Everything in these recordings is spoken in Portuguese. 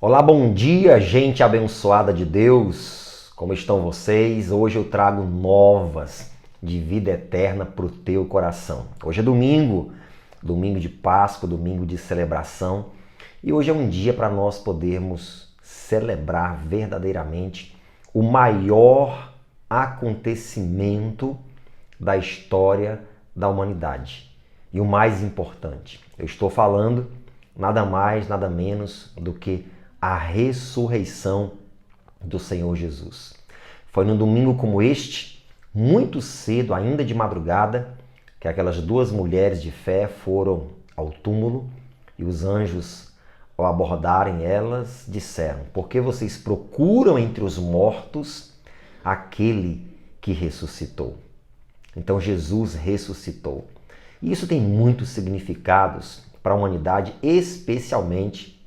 Olá, bom dia, gente abençoada de Deus. Como estão vocês? Hoje eu trago novas de vida eterna para o teu coração. Hoje é domingo, domingo de Páscoa, domingo de celebração. E hoje é um dia para nós podermos celebrar verdadeiramente o maior acontecimento da história da humanidade. E o mais importante, eu estou falando nada mais, nada menos do que a ressurreição do Senhor Jesus. Foi num domingo como este, muito cedo, ainda de madrugada, que aquelas duas mulheres de fé foram ao túmulo e os anjos, ao abordarem elas, disseram: por que vocês procuram entre os mortos aquele que ressuscitou? Então Jesus ressuscitou. E isso tem muitos significados para a humanidade, especialmente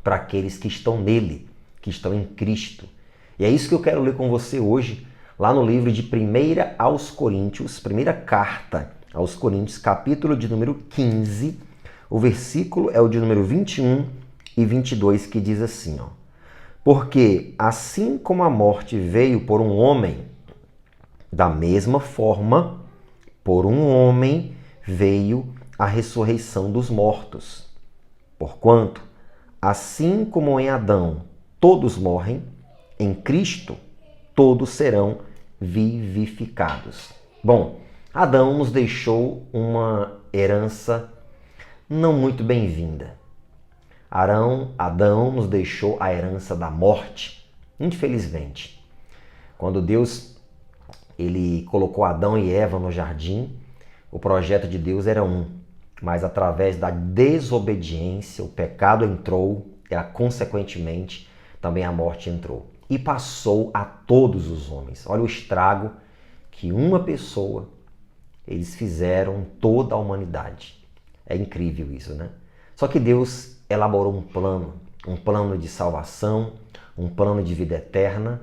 para aqueles que estão nele, que estão em Cristo. E é isso que eu quero ler com você hoje, lá no livro de 1 aos Coríntios, primeira carta aos Coríntios, capítulo de número 15, o versículo é o de número 21 e 22, que diz assim, ó: porque assim como a morte veio por um homem, da mesma forma, por um homem veio a ressurreição dos mortos. Porquanto, assim como em Adão todos morrem, em Cristo todos serão vivificados. Bom, Adão nos deixou uma herança não muito bem-vinda. Adão nos deixou a herança da morte, infelizmente. Quando Deus ele colocou Adão e Eva no jardim, o projeto de Deus era um, mas através da desobediência, o pecado entrou e, consequentemente, também a morte entrou. E passou a todos os homens. Olha o estrago que uma pessoa, eles fizeram em toda a humanidade. É incrível isso, né? Só que Deus elaborou um plano de salvação, um plano de vida eterna,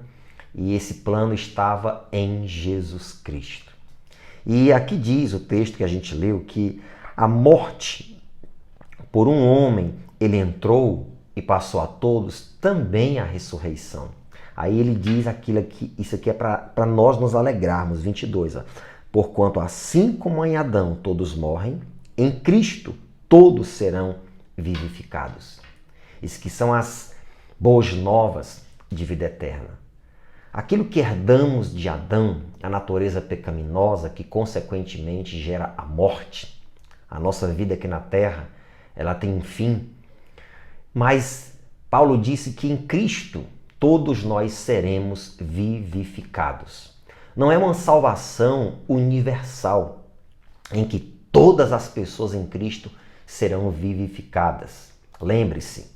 e esse plano estava em Jesus Cristo. E aqui diz o texto que a gente leu que a morte, por um homem, ele entrou e passou a todos, também a ressurreição. Aí ele diz aquilo aqui, isso aqui é para nós nos alegrarmos, 22. Ó. Porquanto assim como em Adão todos morrem, em Cristo todos serão vivificados. Isso que são as boas novas de vida eterna. Aquilo que herdamos de Adão, a natureza pecaminosa que consequentemente gera a morte, a nossa vida aqui na Terra, ela tem um fim. Mas Paulo disse que em Cristo todos nós seremos vivificados. Não é uma salvação universal, em que todas as pessoas em Cristo serão vivificadas. Lembre-se,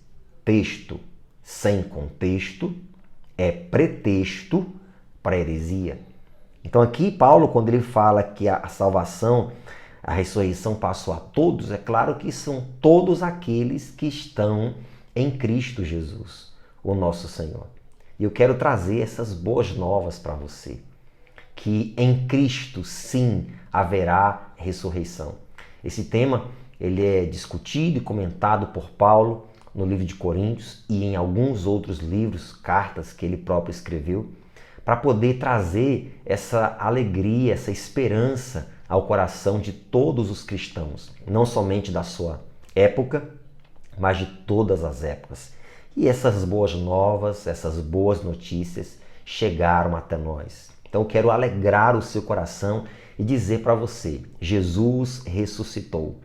texto sem contexto é pretexto para heresia. Então aqui Paulo, quando ele fala que a salvação, a ressurreição passou a todos, é claro que são todos aqueles que estão em Cristo Jesus, o nosso Senhor. E eu quero trazer essas boas novas para você, que em Cristo sim haverá ressurreição. Esse tema ele é discutido e comentado por Paulo no livro de Coríntios e em alguns outros livros, cartas que ele próprio escreveu, para poder trazer essa alegria, essa esperança ao coração de todos os cristãos, não somente da sua época, mas de todas as épocas. E essas boas novas, essas boas notícias chegaram até nós. Então eu quero alegrar o seu coração e dizer para você, Jesus ressuscitou,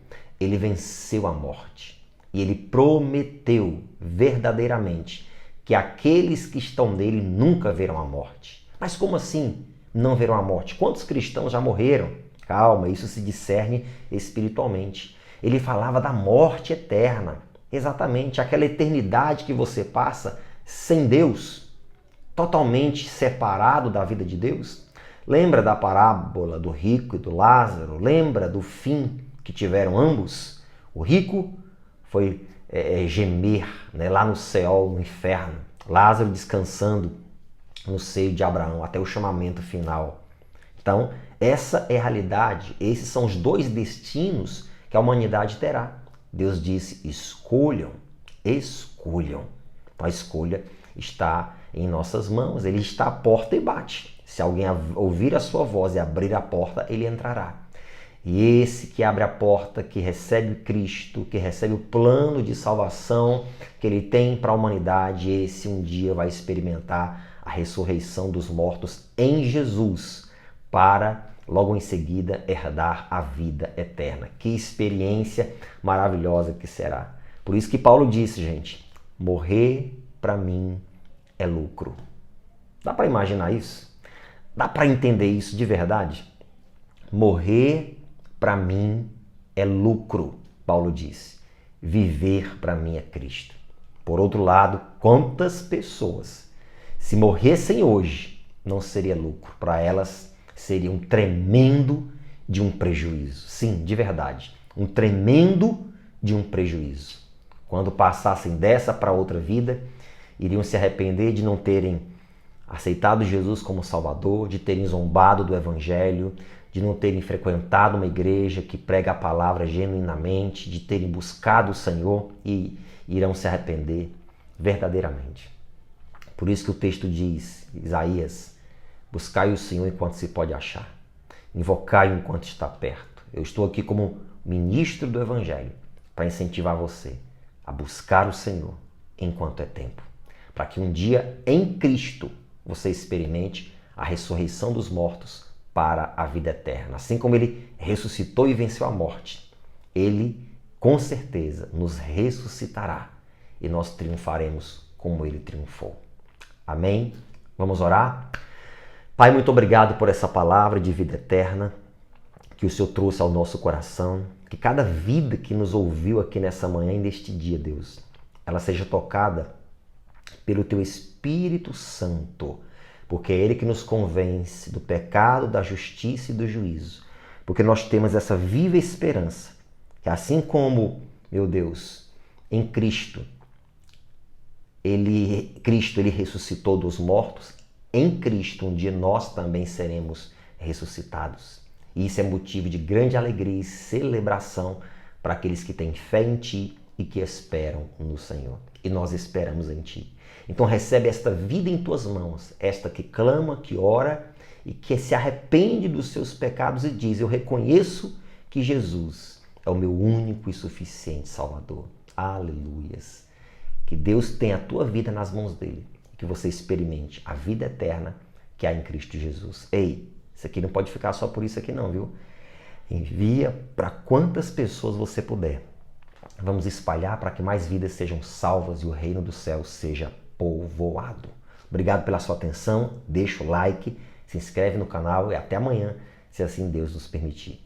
ele venceu a morte. E ele prometeu verdadeiramente que aqueles que estão nele nunca verão a morte. Mas como assim não verão a morte? Quantos cristãos já morreram? Calma, isso se discerne espiritualmente. Ele falava da morte eterna. Exatamente, aquela eternidade que você passa sem Deus, totalmente separado da vida de Deus. Lembra da parábola do rico e do Lázaro? Lembra do fim que tiveram ambos? O rico foi gemer, né, lá no céu, no inferno. Lázaro descansando no seio de Abraão, até o chamamento final. Então, essa é a realidade. Esses são os dois destinos que a humanidade terá. Deus disse, escolham, escolham. Então a escolha está em nossas mãos. Ele está à porta e bate. Se alguém ouvir a sua voz e abrir a porta, ele entrará. E esse que abre a porta, que recebe Cristo, que recebe o plano de salvação que ele tem para a humanidade, esse um dia vai experimentar a ressurreição dos mortos em Jesus, para logo em seguida herdar a vida eterna. Que experiência maravilhosa que será. Por isso que Paulo disse, gente, morrer para mim é lucro. Dá para imaginar isso? Dá para entender isso de verdade? Morrer para mim é lucro, Paulo disse. Viver para mim é Cristo. Por outro lado, quantas pessoas, se morressem hoje, não seria lucro? Para elas seria um tremendo de um prejuízo. Sim, de verdade, um tremendo de um prejuízo. Quando passassem dessa para outra vida, iriam se arrepender de não terem aceitado Jesus como Salvador, de terem zombado do Evangelho, de não terem frequentado uma igreja que prega a palavra genuinamente, de terem buscado o Senhor e irão se arrepender verdadeiramente. Por isso que o texto diz, Isaías, buscai o Senhor enquanto se pode achar, invocai-o enquanto está perto. Eu estou aqui como ministro do Evangelho para incentivar você a buscar o Senhor enquanto é tempo, para que um dia em Cristo você experimente a ressurreição dos mortos para a vida eterna. Assim como ele ressuscitou e venceu a morte, ele com certeza nos ressuscitará e nós triunfaremos como ele triunfou. Amém? Vamos orar? Pai, muito obrigado por essa palavra de vida eterna que o Senhor trouxe ao nosso coração. Que cada vida que nos ouviu aqui nessa manhã e neste dia, Deus, ela seja tocada pelo Teu Espírito Santo, porque é Ele que nos convence do pecado, da justiça e do juízo. Porque nós temos essa viva esperança, que assim como, meu Deus, em Cristo, Ele ressuscitou dos mortos, em Cristo um dia nós também seremos ressuscitados. E isso é motivo de grande alegria e celebração para aqueles que têm fé em Ti e que esperam no Senhor. E nós esperamos em Ti. Então recebe esta vida em Tuas mãos, esta que clama, que ora e que se arrepende dos seus pecados e diz, eu reconheço que Jesus é o meu único e suficiente Salvador. Aleluias. Que Deus tenha a tua vida nas mãos dele, que você experimente a vida eterna que há em Cristo Jesus. Ei, isso aqui não pode ficar só por isso aqui não, viu? Envia para quantas pessoas você puder. Vamos espalhar para que mais vidas sejam salvas e o reino do céu seja povoado. Obrigado pela sua atenção, deixa o like, se inscreve no canal e até amanhã, se assim Deus nos permitir.